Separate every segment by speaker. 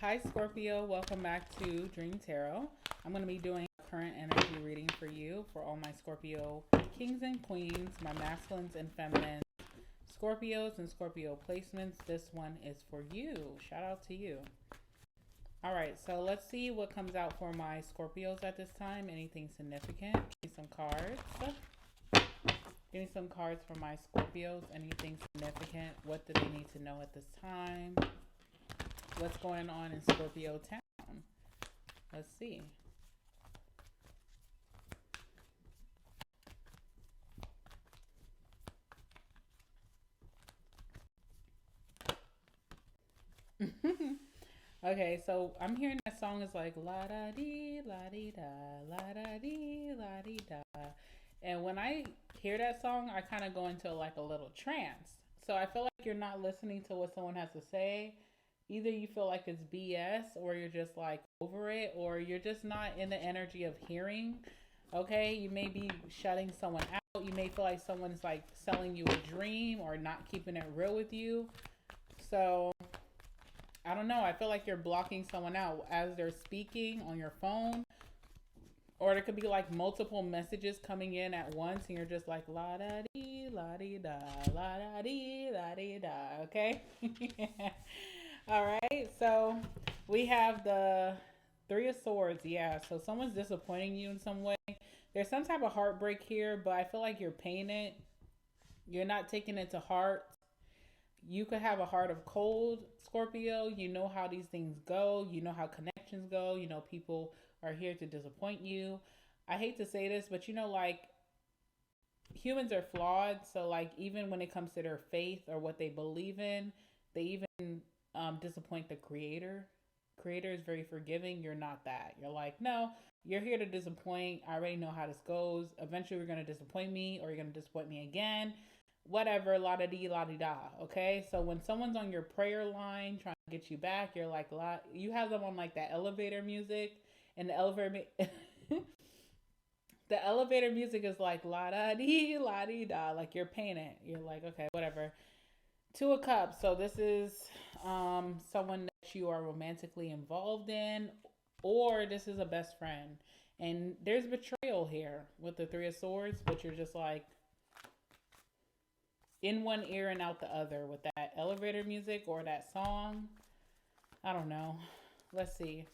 Speaker 1: Hi, Scorpio. Welcome back to Dream Tarot. I'm going to be doing a current energy reading for you for all my Scorpio kings and queens, my masculines and feminines, Scorpios and Scorpio placements. This one is for you. Shout out to you. All right, so let's see what comes out for my Scorpios at this time. Anything significant? Give me some cards. Give me some cards for my Scorpios. Anything significant? What do they need to know at this time? What's going on in Scorpio town? Let's see. Okay, so I'm hearing that song is like la da dee la dee da la da dee la dee da, and when I hear that song, I kind of go into like a little trance. So I feel like you're not listening to what someone has to say. Either you feel like it's BS, or you're just like over it, or you're just not in the energy of hearing. Okay, you may be shutting someone out. You may feel like someone's like selling you a dream or not keeping it real with you. So I don't know. I feel like you're blocking someone out as they're speaking on your phone. Or there could be like multiple messages coming in at once, and you're just like la da dee la dee da la da dee la dee da. Okay. All right. So we have the Three of Swords. Yeah. So someone's disappointing you in some way. There's some type of heartbreak here, but I feel like you're paying it. You're not taking it to heart. You could have a heart of cold, Scorpio. You know how these things go. You know how connections go. You know people are here to disappoint you. I hate to say this, but like humans are flawed. So like even when it comes to their faith or what they believe in, they even disappoint the creator. Creator is very forgiving. You're not that. You're like, no, you're here to disappoint. I already know how this goes. Eventually you're gonna disappoint me, or you're gonna disappoint me again. Whatever, la da dee la di da. Okay, so when someone's on your prayer line trying to get you back, you're like, you have them on like that elevator music, and the elevator the elevator music is like la da dee la di da, like you're paying it. You're like, okay, whatever. Two of Cups. So this is someone that you are romantically involved in, or this is a best friend. And there's betrayal here with the Three of Swords, but you're just like in one ear and out the other with that elevator music or that song. I don't know. Let's see.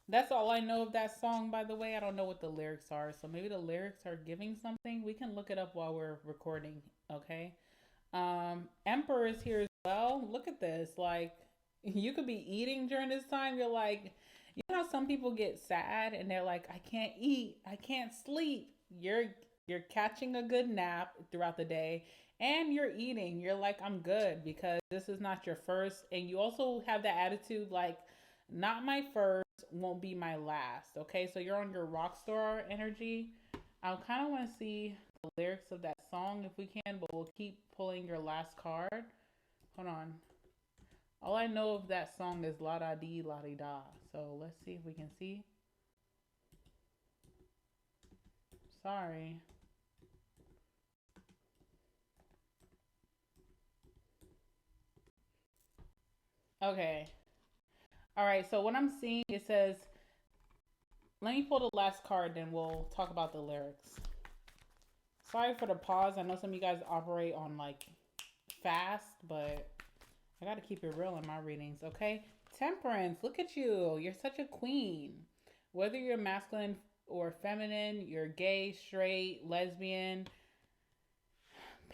Speaker 1: That's all I know of that song, by the way. I don't know what the lyrics are. So maybe the lyrics are giving something. We can look it up while we're recording, okay? Emperor is here as well. Look at this. Like, you could be eating during this time. You're like, you know how some people get sad and they're like, I can't eat, I can't sleep. You're catching a good nap throughout the day, and you're eating. You're like, I'm good because this is not your first. And you also have that attitude like, not my first, won't be my last. Okay, so you're on your rock star energy. I kind of want to see the lyrics of that song if we can, but we'll keep pulling your last card. Hold on. All I know of that song is la da dee la di da. So let's see if we can see. Sorry. Okay. All right. So what I'm seeing, it says, let me pull the last card, then we'll talk about the lyrics. Sorry for the pause. I know some of you guys operate on like fast, but I got to keep it real in my readings, okay? Temperance, look at you. You're such a queen. Whether you're masculine or feminine, you're gay, straight, lesbian,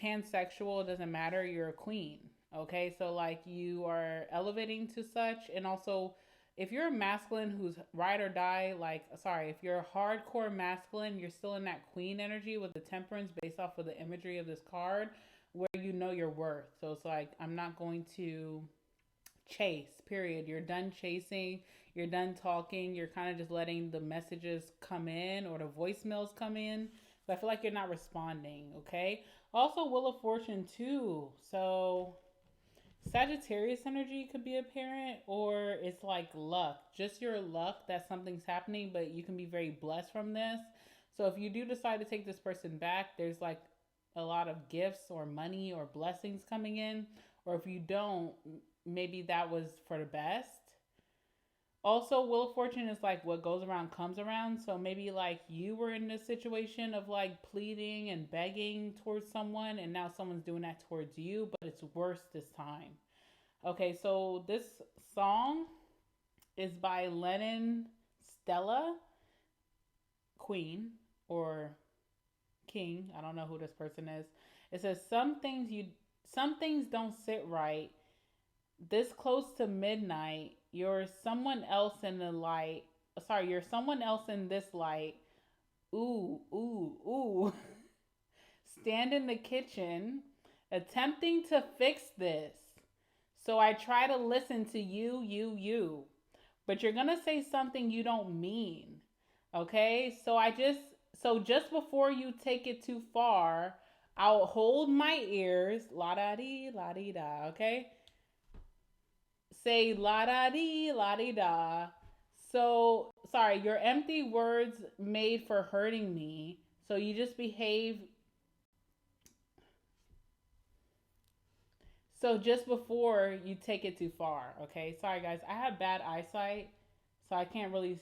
Speaker 1: pansexual, it doesn't matter. You're a queen, okay? So, like, you are elevating to such. And also, if you're a masculine who's ride or die, like, sorry, if you're a hardcore masculine, you're still in that queen energy with the temperance based off of the imagery of this card where you know your worth. So it's like, I'm not going to chase, period. You're done chasing, you're done talking, you're kind of just letting the messages come in or the voicemails come in. But I feel like you're not responding, okay? Also, Wheel of Fortune too. So Sagittarius energy could be apparent, or it's like luck, just your luck that something's happening, but you can be very blessed from this. So if you do decide to take this person back, there's like a lot of gifts or money or blessings coming in. Or if you don't, maybe that was for the best. Also, Wheel of Fortune is like what goes around comes around. So maybe like you were in this situation of like pleading and begging towards someone, and now someone's doing that towards you, but it's worse this time. Okay, so this song is by Lennon Stella Queen or King. I don't know who this person is. It says some things don't sit right. This close to midnight, you're someone else in the light. Sorry, you're someone else in this light. Ooh, ooh, ooh. Stand in the kitchen, attempting to fix this. So I try to listen to you. But you're gonna say something you don't mean. Okay? So just before you take it too far, I'll hold my ears, la da dee, la dee da, okay? Say la da dee, la dee da. So, sorry, your empty words made for hurting me. So you just behave. So just before you take it too far, okay? Sorry, guys. I have bad eyesight, so I can't really.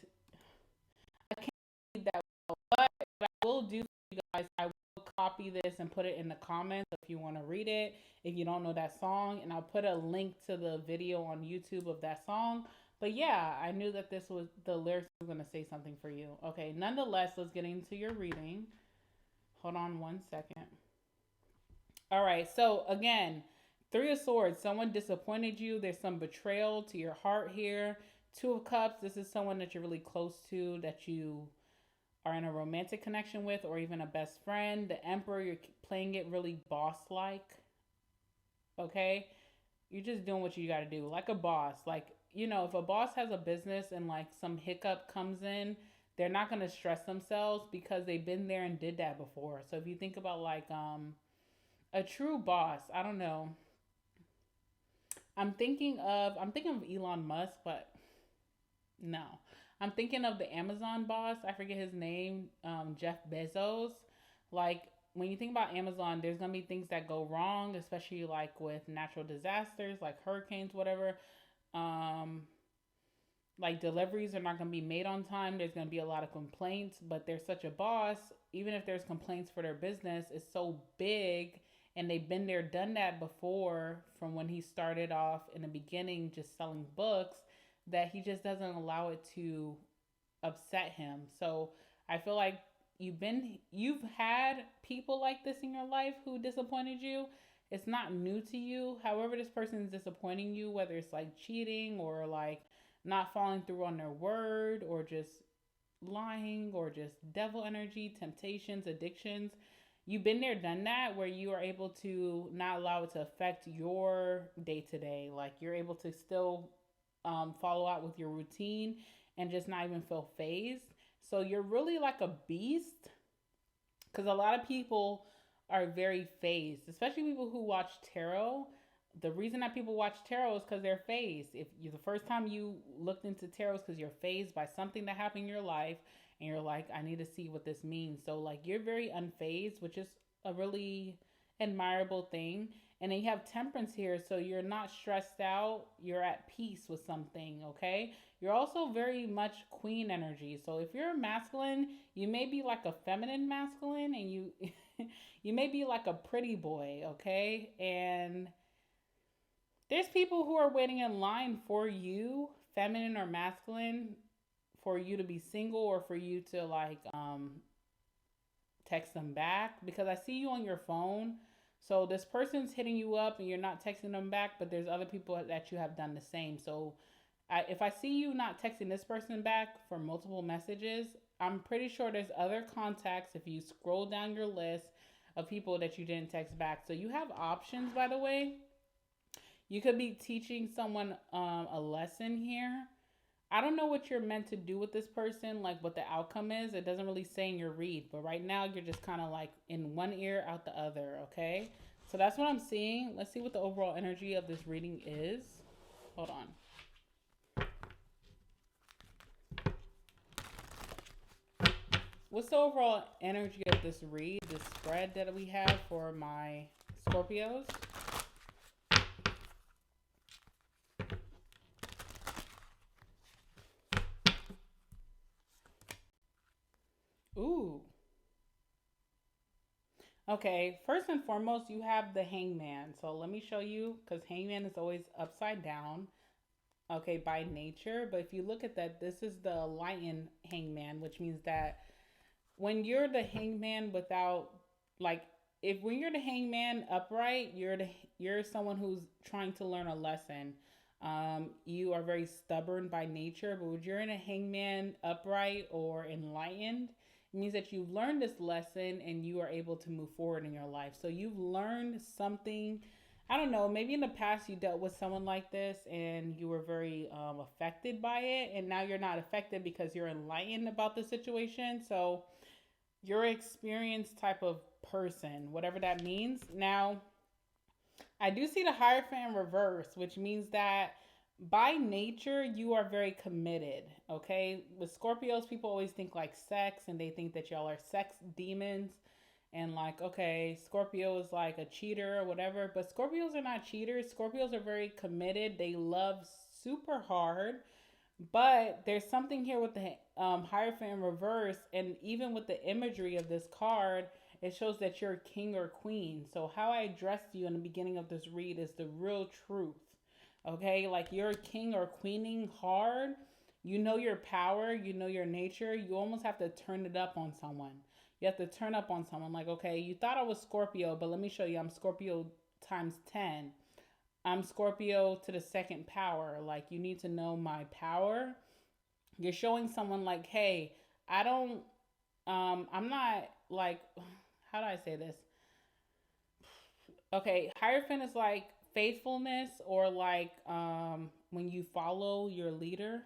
Speaker 1: I can't read that well. But what I will do for you guys, I will copy this and put it in the comments if you want to read it. If you don't know that song, and I'll put a link to the video on YouTube of that song. But yeah, I knew that this was the lyrics were gonna say something for you. Okay, nonetheless, let's get into your reading. Hold on one second. All right, so again, Three of Swords, someone disappointed you. There's some betrayal to your heart here. Two of Cups, this is someone that you're really close to, that you are in a romantic connection with, or even a best friend. The Emperor, you're playing it really boss like. Okay? You're just doing what you got to do, like a boss. Like, if a boss has a business and like some hiccup comes in, they're not going to stress themselves because they've been there and did that before. So if you think about like a true boss, I don't know. I'm thinking of Elon Musk, but no. I'm thinking of the Amazon boss. I forget his name, Jeff Bezos. Like when you think about Amazon, there's gonna be things that go wrong, especially like with natural disasters, like hurricanes, whatever. Um, like deliveries are not gonna be made on time. There's gonna be a lot of complaints, but they're such a boss. Even if there's complaints for their business, it's so big, and they've been there, done that before. From when he started off in the beginning, just selling books, that he just doesn't allow it to upset him. So I feel like you've had people like this in your life who disappointed you. It's not new to you. However, this person is disappointing you, whether it's like cheating or like not following through on their word or just lying or just devil energy, temptations, addictions. You've been there, done that, where you are able to not allow it to affect your day to day. Like you're able to still follow out with your routine and just not even feel phased. So you're really like a beast, because a lot of people are very phased, especially people who watch tarot. The reason that people watch tarot is because they're phased. If you the first time you looked into tarot is because you're phased by something that happened in your life, and you're like, I need to see what this means. So like you're very unfazed, which is a really admirable thing. And then you have temperance here, so you're not stressed out. You're at peace with something, okay? You're also very much queen energy. So if you're a masculine, you may be like a feminine masculine, and you you may be like a pretty boy, okay? And there's people who are waiting in line for you, feminine or masculine, for you to be single or for you to like text them back, because I see you on your phone. So this person's hitting you up and you're not texting them back, but there's other people that you have done the same. So if I see you not texting this person back for multiple messages, I'm pretty sure there's other contacts if you scroll down your list of people that you didn't text back. So you have options, by the way. You could be teaching someone a lesson here. I don't know what you're meant to do with this person, like what the outcome is. It doesn't really say in your read, but right now you're just kind of like in one ear, out the other, okay? So that's what I'm seeing. Let's see what the overall energy of this reading is. Hold on. What's the overall energy of this read, this spread that we have for my Scorpios? Okay, first and foremost, you have the hangman. So let me show you, because hangman is always upside down, okay, by nature. But if you look at that, this is the lion hangman, which means that when you're the hangman without, like, if when you're the hangman upright, you're someone who's trying to learn a lesson. You are very stubborn by nature, but when you're in a hangman upright or enlightened, it means that you've learned this lesson and you are able to move forward in your life. So you've learned something. I don't know, maybe in the past you dealt with someone like this and you were very affected by it, and now you're not affected because you're enlightened about the situation. So you're an experienced type of person, whatever that means. Now, I do see the Hierophant in reverse, which means that by nature you are very committed. Okay, with Scorpios, people always think like sex, and they think that y'all are sex demons, and like, okay, Scorpio is like a cheater or whatever. But Scorpios are not cheaters. Scorpios are very committed. They love super hard. But there's something here with the Hierophant in reverse, and even with the imagery of this card, it shows that you're a king or queen. So how I addressed you in the beginning of this read is the real truth. Okay, like you're a king or queening hard. You know your power, you know your nature. You almost have to turn it up on someone. You have to turn up on someone. Like, okay, you thought I was Scorpio, but let me show you, I'm Scorpio times 10. I'm Scorpio to the second power. Like, you need to know my power. You're showing someone like, hey, I don't I'm not like, how do I say this? Okay, Hierophant is like faithfulness, or like when you follow your leader,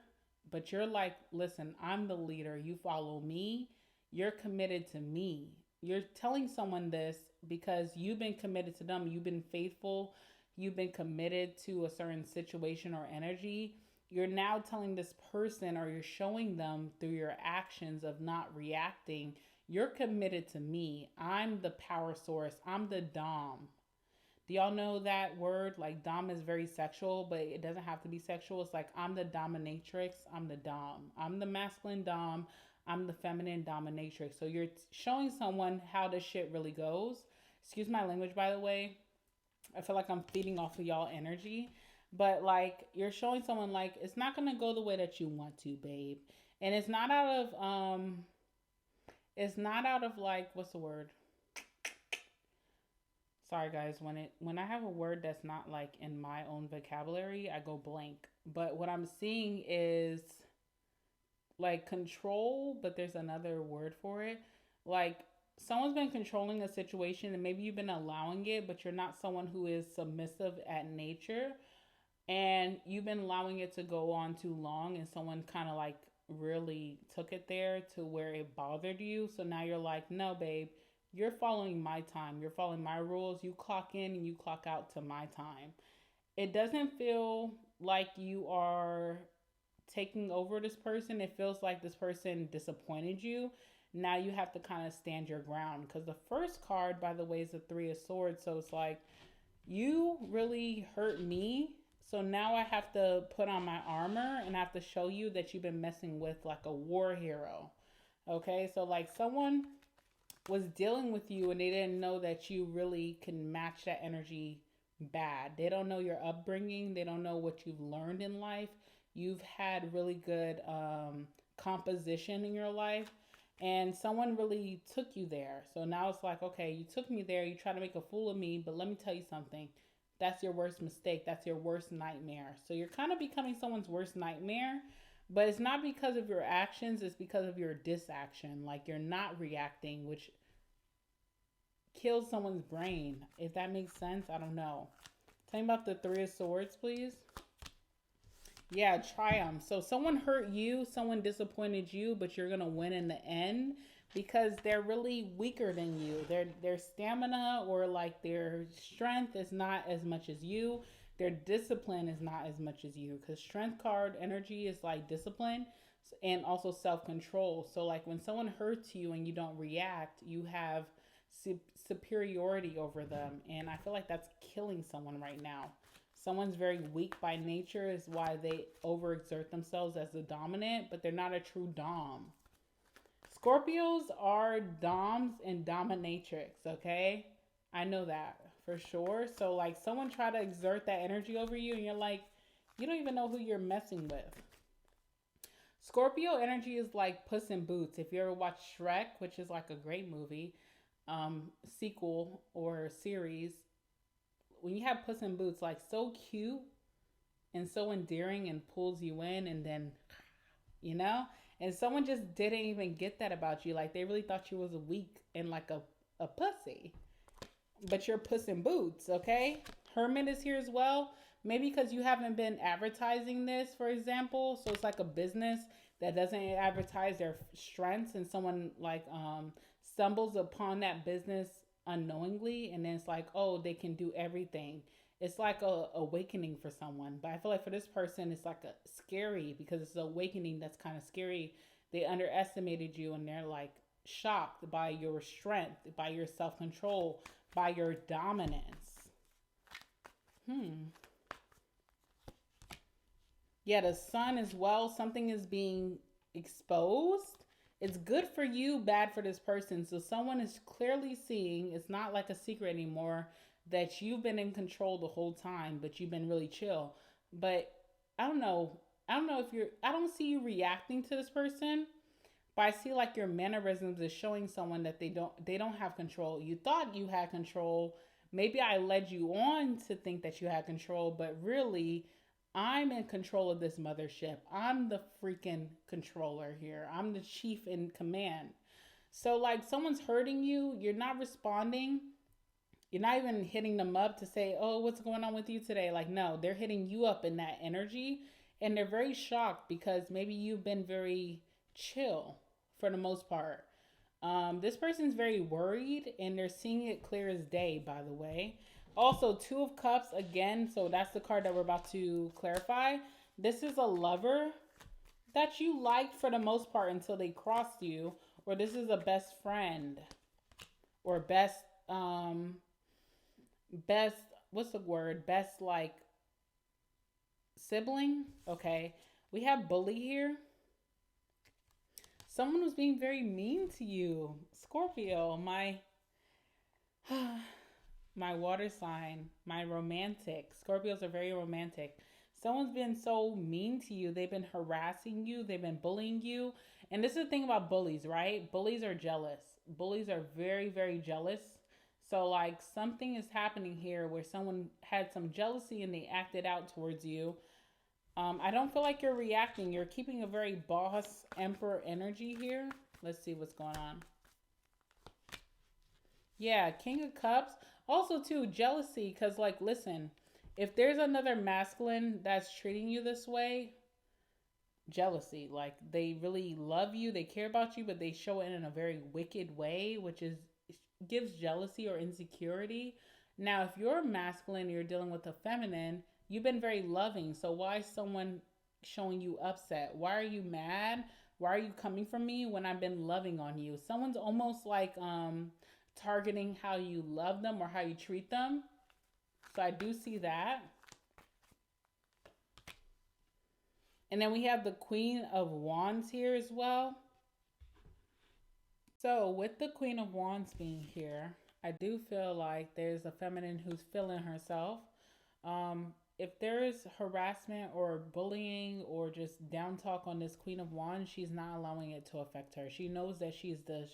Speaker 1: but you're like, listen, I'm the leader, you follow me, you're committed to me. You're telling someone this because you've been committed to them, you've been faithful, you've been committed to a certain situation or energy. You're now telling this person, or you're showing them through your actions of not reacting, you're committed to me. I'm the power source. I'm the Dom. Do y'all know that word? Like, Dom is very sexual, but it doesn't have to be sexual. It's like, I'm the dominatrix. I'm the Dom. I'm the masculine Dom. I'm the feminine dominatrix. So you're showing someone how this shit really goes. Excuse my language, by the way. I feel like I'm feeding off of y'all energy. But like, you're showing someone like, it's not gonna go the way that you want to, babe. And it's not out of like, what's the word? Sorry guys, when I have a word that's not like in my own vocabulary, I go blank. But what I'm seeing is like control, but there's another word for it. Like, someone's been controlling a situation and maybe you've been allowing it, but you're not someone who is submissive at nature, and you've been allowing it to go on too long, and someone kind of like really took it there to where it bothered you. So now you're like, no babe, you're following my time, you're following my rules, you clock in and you clock out to my time. It doesn't feel like you are taking over this person. It feels like this person disappointed you. Now you have to kind of stand your ground, because the first card, by the way, is the Three of Swords. So it's like, you really hurt me, so now I have to put on my armor and I have to show you that you've been messing with like a war hero. Okay, so like someone was dealing with you and they didn't know that you really can match that energy bad. They don't know your upbringing, they don't know what you've learned in life. You've had really good composition in your life, and someone really took you there. So now it's like, okay, you took me there, you try to make a fool of me, but let me tell you something. That's your worst mistake. That's your worst nightmare. So you're kind of becoming someone's worst nightmare, but it's not because of your actions, it's because of your disaction. Like, you're not reacting, which kills someone's brain. If that makes sense, I don't know. Tell me about the Three of Swords, please. Yeah, triumph. So someone hurt you, someone disappointed you, but you're gonna win in the end because they're really weaker than you. Their stamina, or like their strength, is not as much as you. Their discipline is not as much as you, because strength card energy is like discipline and also self-control. So like, when someone hurts you and you don't react, you have superiority over them, and I feel like that's killing someone right now. Someone's very weak by nature, is why they overexert themselves as the dominant, but they're not a true dom. Scorpios are doms and dominatrix, okay? I know that for sure. So like someone try to exert that energy over you and you're like, you don't even know who you're messing with. Scorpio energy is like Puss in Boots. If you ever watch Shrek, which is like a great movie, sequel or series, when you have Puss in Boots, like so cute and so endearing and pulls you in, and then you know, and someone just didn't even get that about you. Like they really thought you was weak and like a pussy, but you're Puss in Boots, okay? Hermit is here as well. Maybe because you haven't been advertising this, for example. So it's like a business that doesn't advertise their strengths, and someone like stumbles upon that business unknowingly, and then it's like, oh, they can do everything. It's like a awakening for someone, but I feel like for this person, it's like a scary because it's an awakening that's kind of scary. They underestimated you, and they're like shocked by your strength, by your self control, by your dominance. Hmm. Yeah, the sun as well. Something is being exposed. It's good for you, bad for this person. So someone is clearly seeing, it's not like a secret anymore that you've been in control the whole time, but you've been really chill. But I don't know. I don't know if you're, I don't see you reacting to this person, but I see like your mannerisms is showing someone that they don't have control. You thought you had control. Maybe I led you on to think that you had control, but really I'm in control of this mothership. I'm the freaking controller here. I'm the chief in command. So like someone's hurting you, you're not responding. You're not even hitting them up to say, "Oh, what's going on with you today?" Like no, they're hitting you up in that energy, and they're very shocked because maybe you've been very chill for the most part. This person's very worried and they're seeing it clear as day, by the way. Also, Two of Cups again. So that's the card that we're about to clarify. This is a lover that you liked for the most part until they crossed you, or this is a best friend or best, what's the word? Best like sibling. Okay. We have bully here. Someone was being very mean to you. Scorpio, my water sign, my romantic. Scorpios are very romantic. Someone's been so mean to you. They've been harassing you. They've been bullying you. And this is the thing about bullies, right? Bullies are jealous. Bullies are very, very jealous. So, like, something is happening here where someone had some jealousy and they acted out towards you. I don't feel like you're reacting. You're keeping a very boss emperor energy here. Let's see what's going on. Yeah, King of Cups. Also, too, jealousy. Because, like, listen, if there's another masculine that's treating you this way, jealousy. Like, they really love you, they care about you, but they show it in a very wicked way, which is gives jealousy or insecurity. Now, if you're masculine, you're dealing with a feminine, you've been very loving. So, why is someone showing you upset? Why are you mad? Why are you coming from me when I've been loving on you? Someone's almost like targeting how you love them or how you treat them. So I do see that. And then we have the Queen of Wands here as well. So with the Queen of Wands being here, I do feel like there's a feminine who's feeling herself. If there is harassment or bullying or just down talk on this Queen of Wands, she's not allowing it to affect her. She knows that she's the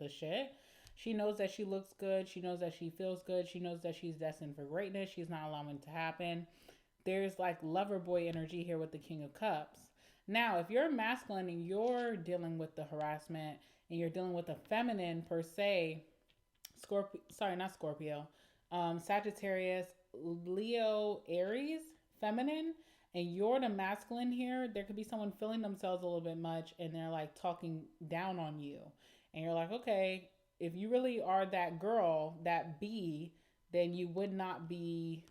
Speaker 1: shit. She knows that she looks good. She knows that she feels good. She knows that she's destined for greatness. She's not allowing it to happen. There's like lover boy energy here with the King of Cups. Now, if you're masculine and you're dealing with the harassment and you're dealing with a feminine per se, not Scorpio, Sagittarius, Leo, Aries, feminine, and you're the masculine here, there could be someone feeling themselves a little bit much and they're like talking down on you. And you're like, okay, if you really are that girl, that B, then you would not be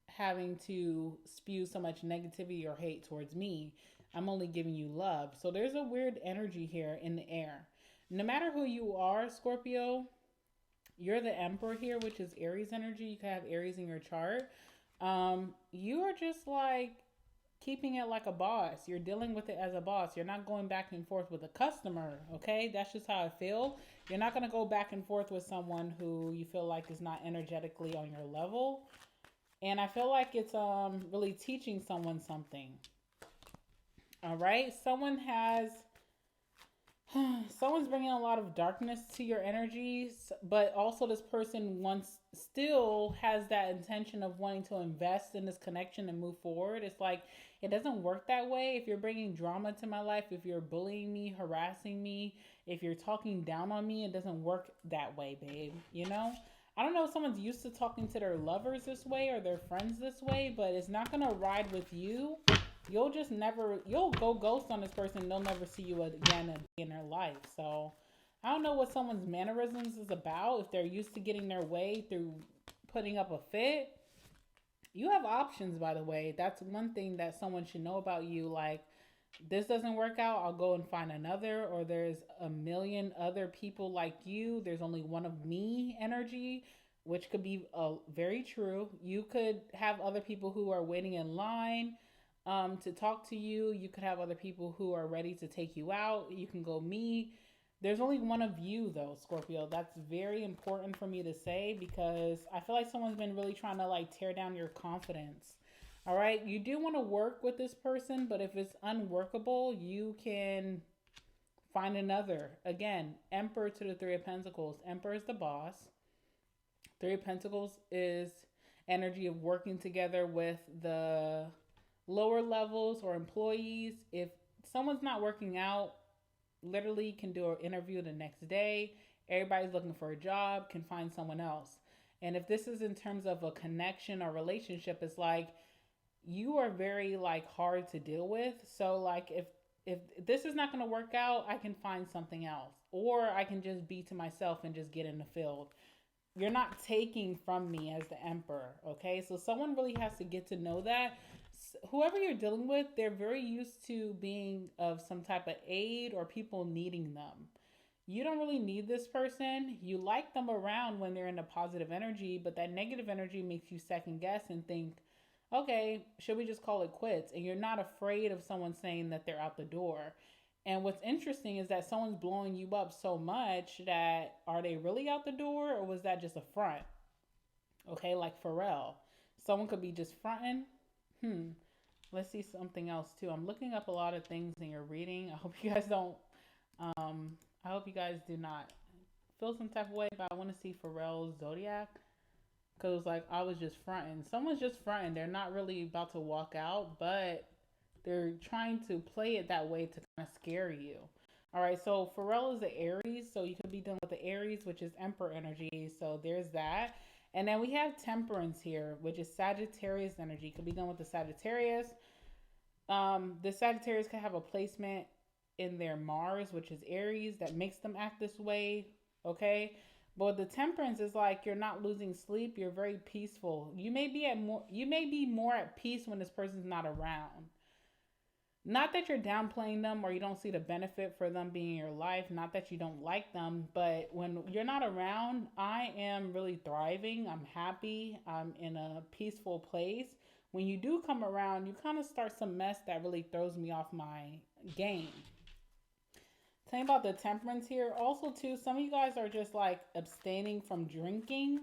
Speaker 1: having to spew so much negativity or hate towards me. I'm only giving you love. So there's a weird energy here in the air. No matter who you are, Scorpio, you're the Emperor here, which is Aries energy. You can have Aries in your chart. You are just like keeping it like a boss. You're dealing with it as a boss. You're not going back and forth with a customer, okay? That's just how I feel. You're not going to go back and forth with someone who you feel like is not energetically on your level. And I feel like it's really teaching someone something. All right? Someone's bringing a lot of darkness to your energies, but also this person wants still has that intention of wanting to invest in this connection and move forward. It's like it doesn't work that way. If you're bringing drama to my life, if you're bullying me, harassing me, if you're talking down on me, it doesn't work that way, babe. You know? I don't know if someone's used to talking to their lovers this way or their friends this way, but it's not going to ride with you. You'll just never, you'll go ghost on this person. They'll never see you again in their life. So I don't know what someone's mannerisms is about. If they're used to getting their way through putting up a fit, you have options, by the way. That's one thing that someone should know about you. Like, this doesn't work out, I'll go and find another, or there's a million other people like you. There's only one of me energy, which could be very true. You could have other people who are waiting in line to talk to you. You could have other people who are ready to take you out. You can go me. There's only one of you, though, Scorpio. That's very important for me to say because I feel like someone's been really trying to like tear down your confidence. All right. You do want to work with this person, but if it's unworkable, you can find another. Again, Emperor to the Three of Pentacles. Emperor is the boss. Three of Pentacles is energy of working together with the lower levels or employees. If someone's not working out, literally can do an interview the next day. Everybody's looking for a job, can find someone else. And if this is in terms of a connection or relationship, it's like you are very like hard to deal with. So like if this is not going to work out, I can find something else, or I can just be to myself and just get in the field. You're not taking from me as the emperor, okay? So someone really has to get to know that. Whoever you're dealing with, they're very used to being of some type of aid or people needing them. You don't really need this person. You like them around when they're in a positive energy, but that negative energy makes you second guess and think, okay, should we just call it quits? And you're not afraid of someone saying that they're out the door. And what's interesting is that someone's blowing you up so much that are they really out the door or was that just a front? Okay, like Pharrell. Someone could be just fronting. Let's see something else too. I'm looking up a lot of things in your reading. I hope you guys don't I hope you guys do not feel some type of way, but I want to see Pharrell's zodiac. Because like I was just fronting. Someone's just fronting. They're not really about to walk out, but they're trying to play it that way to kind of scare you. All right, so Pharrell is the Aries, so you could be done with the Aries, which is Emperor energy. So there's that. And then we have Temperance here, which is Sagittarius energy. Could be done with the Sagittarius. The Sagittarius could have a placement in their Mars, which is Aries, that makes them act this way. Okay. But the Temperance is like you're not losing sleep. You're very peaceful. You may be more at peace when this person's not around. Not that you're downplaying them or you don't see the benefit for them being in your life. Not that you don't like them, but when you're not around, I am really thriving. I'm happy. I'm in a peaceful place. When you do come around, you kind of start some mess that really throws me off my game. Tell me about the Temperance here. Also, too, some of you guys are just like abstaining from drinking.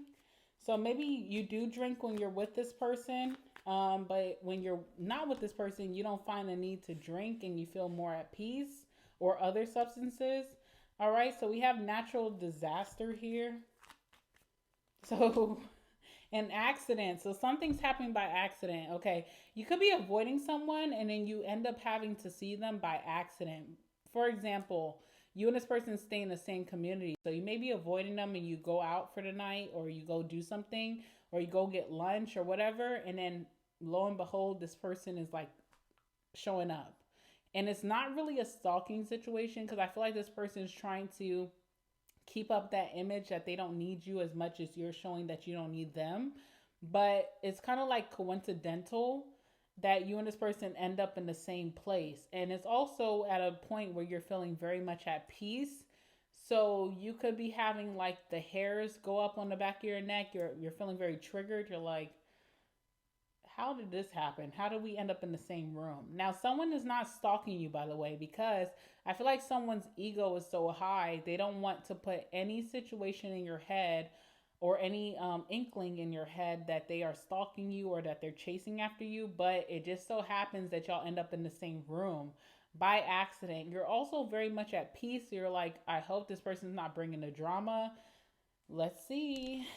Speaker 1: So maybe you do drink when you're with this person, but when you're not with this person, you don't find the need to drink and you feel more at peace or other substances. All right, so we have natural disaster here. So an accident. So something's happening by accident. Okay, you could be avoiding someone and then you end up having to see them by accident. For example, you and this person stay in the same community. So you may be avoiding them and you go out for the night or you go do something or you go get lunch or whatever. And then lo and behold, this person is like showing up. And it's not really a stalking situation because I feel like this person is trying to keep up that image that they don't need you as much as you're showing that you don't need them. But it's kind of like coincidental that you and this person end up in the same place. And it's also at a point where you're feeling very much at peace. So you could be having like the hairs go up on the back of your neck. You're feeling very triggered. You're like, how did this happen? How did we end up in the same room? Now, someone is not stalking you, by the way, because I feel like someone's ego is so high, they don't want to put any situation in your head or any inkling in your head that they are stalking you or that they're chasing after you, but it just so happens that y'all end up in the same room by accident. You're also very much at peace. You're like, I hope this person's not bringing the drama. Let's see.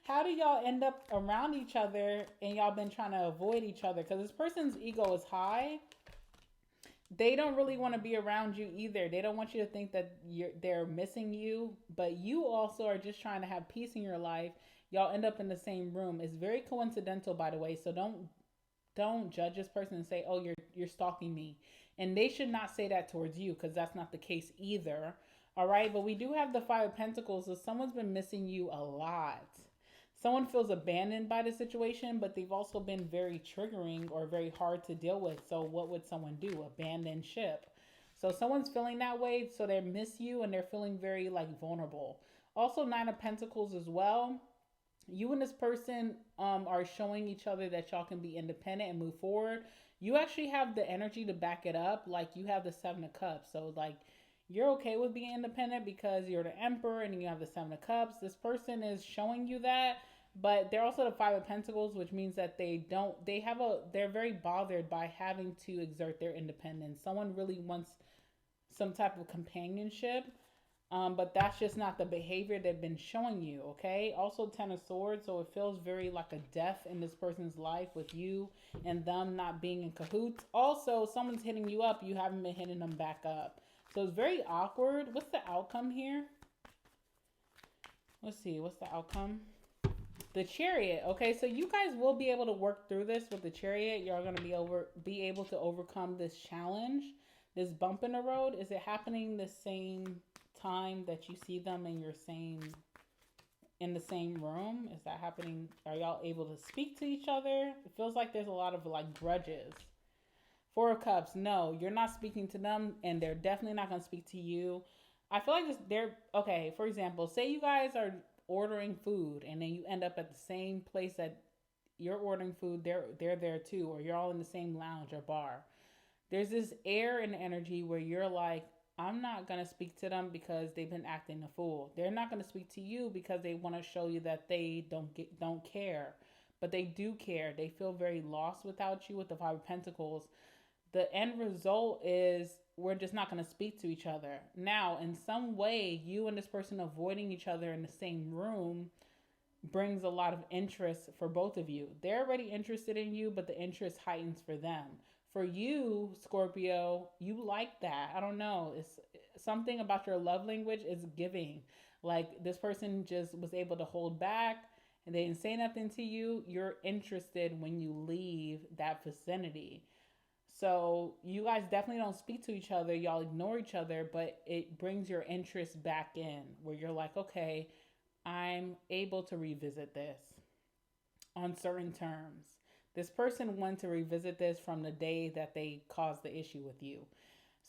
Speaker 1: How do y'all end up around each other and y'all been trying to avoid each other? Because this person's ego is high. They don't really want to be around you either. They don't want you to think that they're missing you, but you also are just trying to have peace in your life. Y'all end up in the same room. It's very coincidental, by the way. So don't judge this person and say, "Oh, you're stalking me," and they should not say that towards you because that's not the case either. All right, but we do have the Five of Pentacles, so someone's been missing you a lot. Someone feels abandoned by the situation, but they've also been very triggering or very hard to deal with. So what would someone do? Abandon ship. So someone's feeling that way, so they miss you and they're feeling very like vulnerable. Also, Nine of Pentacles as well. You and this person are showing each other that y'all can be independent and move forward. You actually have the energy to back it up. Like you have the Seven of Cups. So like you're okay with being independent because you're the Emperor and you have the Seven of Cups. This person is showing you that, but they're also the Five of Pentacles, which means that they're very bothered by having to exert their independence. Someone really wants some type of companionship, but that's just not the behavior they've been showing you, okay? Also, Ten of Swords, so it feels very like a death in this person's life with you and them not being in cahoots. Also, someone's hitting you up, you haven't been hitting them back up. So it's very awkward. What's the outcome here? Let's see, what's the outcome? The Chariot. Okay, so you guys will be able to work through this with the Chariot. You're going to be able to overcome this challenge, this bump in the road. Is it happening the same time that you see them in the same room? Is that happening? Are y'all able to speak to each other? It feels like there's a lot of like grudges. Four of Cups. No, you're not speaking to them, and they're definitely not going to speak to you. I feel like they're okay. For example, say you guys are ordering food, and then you end up at the same place that you're ordering food. They're there too, or you're all in the same lounge or bar. There's this air and energy where you're like, I'm not going to speak to them because they've been acting a fool. They're not going to speak to you because they want to show you that they don't care. But they do care. They feel very lost without you with the Five of Pentacles. The end result is we're just not going to speak to each other. Now, in some way, you and this person avoiding each other in the same room brings a lot of interest for both of you. They're already interested in you, but the interest heightens for them. For you, Scorpio, you like that. I don't know. It's something about your love language is giving. Like this person just was able to hold back and they didn't say nothing to you. You're interested when you leave that vicinity. So you guys definitely don't speak to each other. Y'all ignore each other, but it brings your interest back in where you're like, okay, I'm able to revisit this on certain terms. This person wanted to revisit this from the day that they caused the issue with you.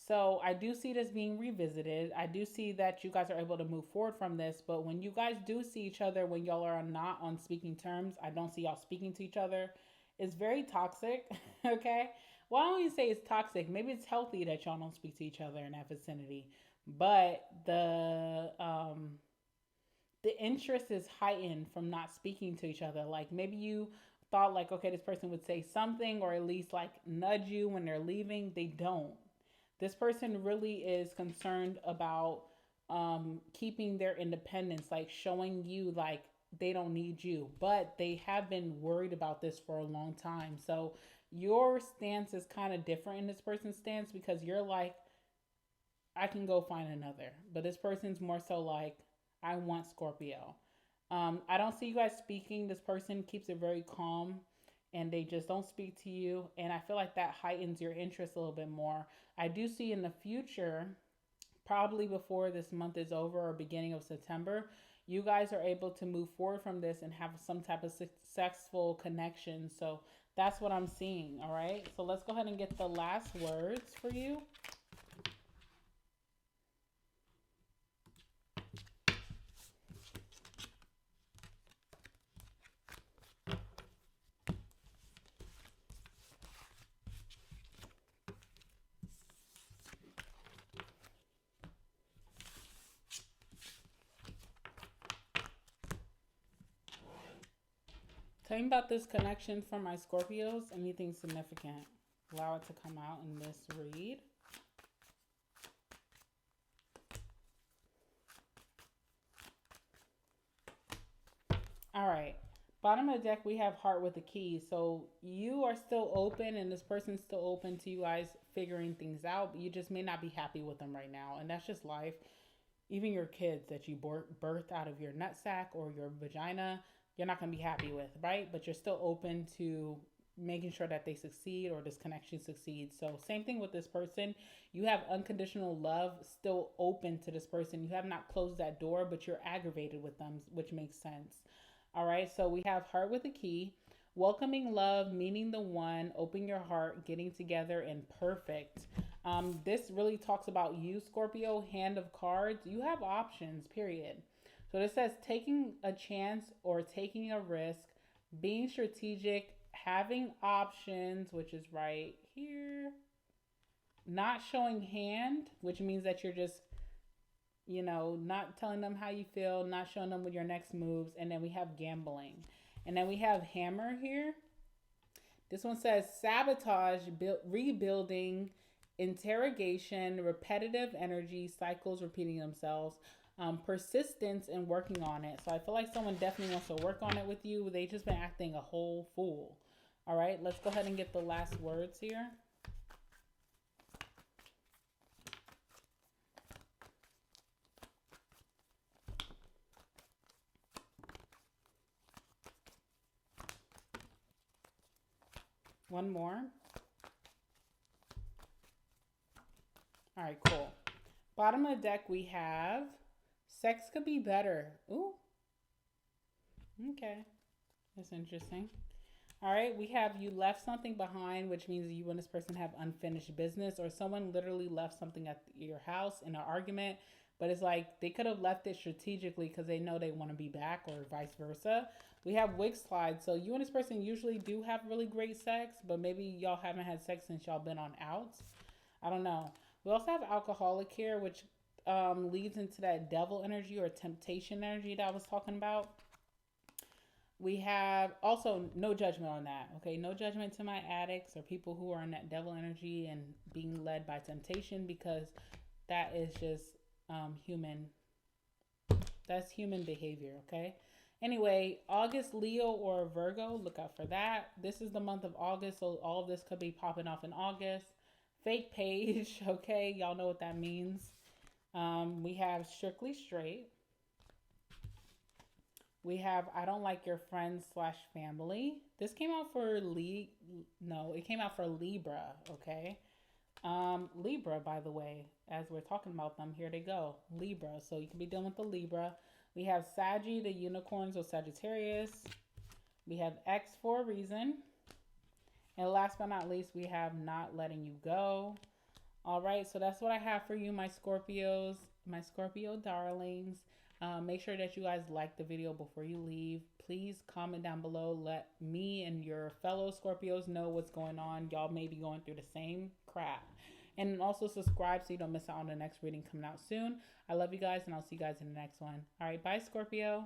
Speaker 1: So I do see this being revisited. I do see that you guys are able to move forward from this. But when you guys do see each other, when y'all are not on speaking terms, I don't see y'all speaking to each other. It's very toxic, okay? Well, I don't even say it's toxic. Maybe it's healthy that y'all don't speak to each other in that vicinity. But the interest is heightened from not speaking to each other. Like maybe you thought like, okay, this person would say something or at least like nudge you when they're leaving. They don't. This person really is concerned about keeping their independence, like showing you like they don't need you, but they have been worried about this for a long time. So your stance is kind of different in this person's stance because you're like, I can go find another, but this person's more so like, I want Scorpio. I don't see you guys speaking. This person keeps it very calm and they just don't speak to you. And I feel like that heightens your interest a little bit more. I do see in the future, probably before this month is over or beginning of September, you guys are able to move forward from this and have some type of successful connection. So that's what I'm seeing. All right. So let's go ahead and get the last words for you. Tell me about this connection for my Scorpios. Anything significant? Allow it to come out in this read. All right. Bottom of the deck, we have heart with the key. So you are still open, and this person's still open to you guys figuring things out. But you just may not be happy with them right now, and that's just life. Even your kids that you birthed out of your nutsack or your vagina, you're not going to be happy with, right? But you're still open to making sure that they succeed or this connection succeeds. So same thing with this person. You have unconditional love still open to this person. You have not closed that door, but you're aggravated with them, which makes sense. All right, so we have heart with a key, welcoming love, meeting the one, open your heart, getting together, and perfect. This really talks about you, Scorpio, hand of cards. You have options, period. So this says taking a chance or taking a risk, being strategic, having options, which is right here, not showing hand, which means that you're just not telling them how you feel, not showing them what your next moves. And then we have gambling. And then we have hammer here. This one says sabotage, rebuilding, interrogation, repetitive energy, cycles repeating themselves, persistence and working on it. So I feel like someone definitely wants to work on it with you. They just been acting a whole fool. All right, let's go ahead and get the last words here. One more. All right, cool. Bottom of the deck, we have sex could be better. Ooh. Okay. That's interesting. All right, we have you left something behind, which means you and this person have unfinished business, or someone literally left something at your house in an argument, but it's like they could have left it strategically because they know they want to be back, or vice versa. We have wig slide. So you and this person usually do have really great sex, but maybe y'all haven't had sex since y'all been on outs. I don't know. We also have alcoholic here, which leads into that devil energy or temptation energy that I was talking about. We have also no judgment on that. Okay, no judgment to my addicts or people who are in that devil energy and being led by temptation, because that is just human. That's human behavior. Okay. Anyway, August, Leo or Virgo, look out for that. This is the month of August, so all of this could be popping off in August. Fake page, okay, y'all know what that means. We have strictly straight. We have I don't like your friends / family. This came out for it came out for Libra, okay? Libra, by the way, as we're talking about them, here they go. Libra, so you can be dealing with the Libra. We have Saggy, the unicorns, or Sagittarius. We have X for a reason. And last but not least, we have not letting you go. All right, so that's what I have for you, my Scorpios, my Scorpio darlings. Make sure that you guys like the video before you leave. Please comment down below. Let me and your fellow Scorpios know what's going on. Y'all may be going through the same crap. And also subscribe so you don't miss out on the next reading coming out soon. I love you guys, and I'll see you guys in the next one. All right, bye, Scorpio.